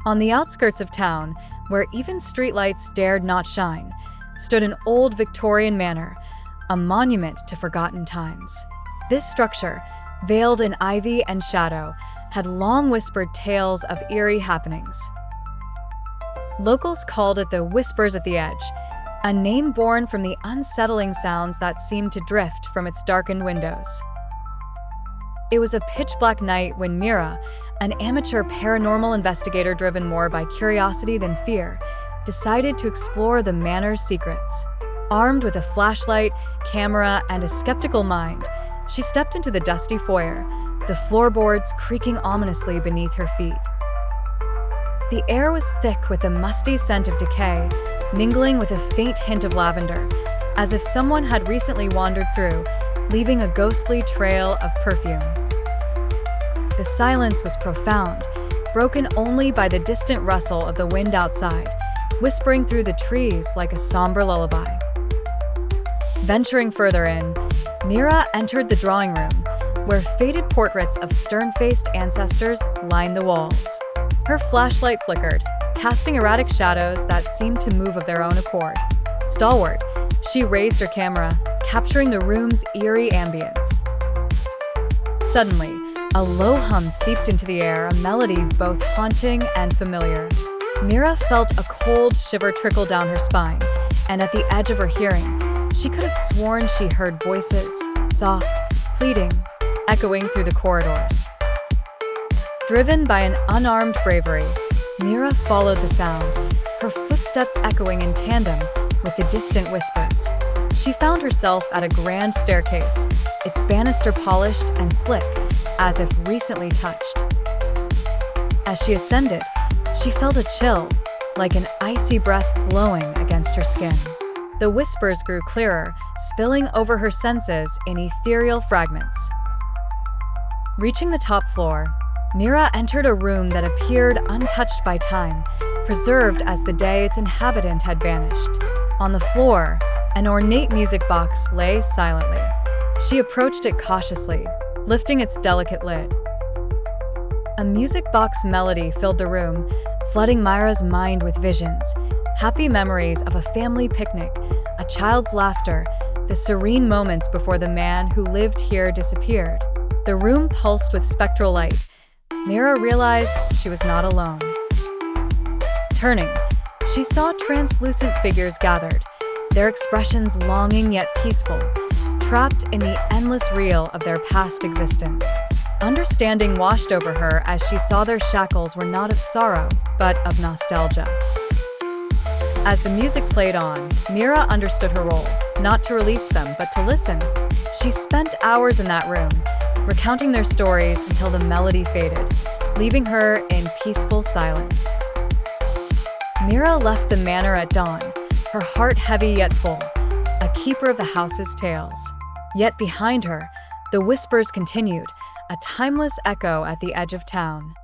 On the outskirts of town, where even streetlights dared not shine, stood an old Victorian manor, a monument to forgotten times. This structure, veiled in ivy and shadow, had long whispered tales of eerie happenings. Locals called it the Whispers at the Edge, a name born from the unsettling sounds that seemed to drift from its darkened windows. It was a pitch-black night when Mira, an amateur paranormal investigator driven more by curiosity than fear, decided to explore the manor's secrets. Armed with a flashlight, camera, and a skeptical mind, she stepped into the dusty foyer, the floorboards creaking ominously beneath her feet. The air was thick with the musty scent of decay, mingling with a faint hint of lavender, as if someone had recently wandered through, leaving a ghostly trail of perfume. The silence was profound, broken only by the distant rustle of the wind outside, whispering through the trees like a somber lullaby. Venturing further in, Mira entered the drawing room, where faded portraits of stern-faced ancestors lined the walls. Her flashlight flickered, casting erratic shadows that seemed to move of their own accord. Stalwart, she raised her camera, capturing the room's eerie ambience. Suddenly, a low hum seeped into the air, a melody both haunting and familiar. Mira felt a cold shiver trickle down her spine, and at the edge of her hearing, she could have sworn she heard voices, soft, pleading, echoing through the corridors. Driven by an unarmed bravery, Mira followed the sound, her footsteps echoing in tandem with the distant whispers. She found herself at a grand staircase, its banister polished and slick, as if recently touched. As she ascended, she felt a chill, like an icy breath blowing against her skin. The whispers grew clearer, spilling over her senses in ethereal fragments. Reaching the top floor, Mira entered a room that appeared untouched by time, preserved as the day its inhabitant had vanished. On the floor, an ornate music box lay silently. She approached it cautiously, lifting its delicate lid. A music box melody filled the room, flooding Mira's mind with visions, happy memories of a family picnic, a child's laughter, the serene moments before the man who lived here disappeared. The room pulsed with spectral light. Mira realized she was not alone. Turning, she saw translucent figures gathered, their expressions longing yet peaceful, trapped in the endless reel of their past existence. Understanding washed over her as she saw their shackles were not of sorrow, but of nostalgia. As the music played on, Mira understood her role, not to release them, but to listen. She spent hours in that room, recounting their stories until the melody faded, leaving her in peaceful silence. Mira left the manor at dawn, her heart heavy yet full, a keeper of the house's tales. Yet behind her, the whispers continued, a timeless echo at the edge of town.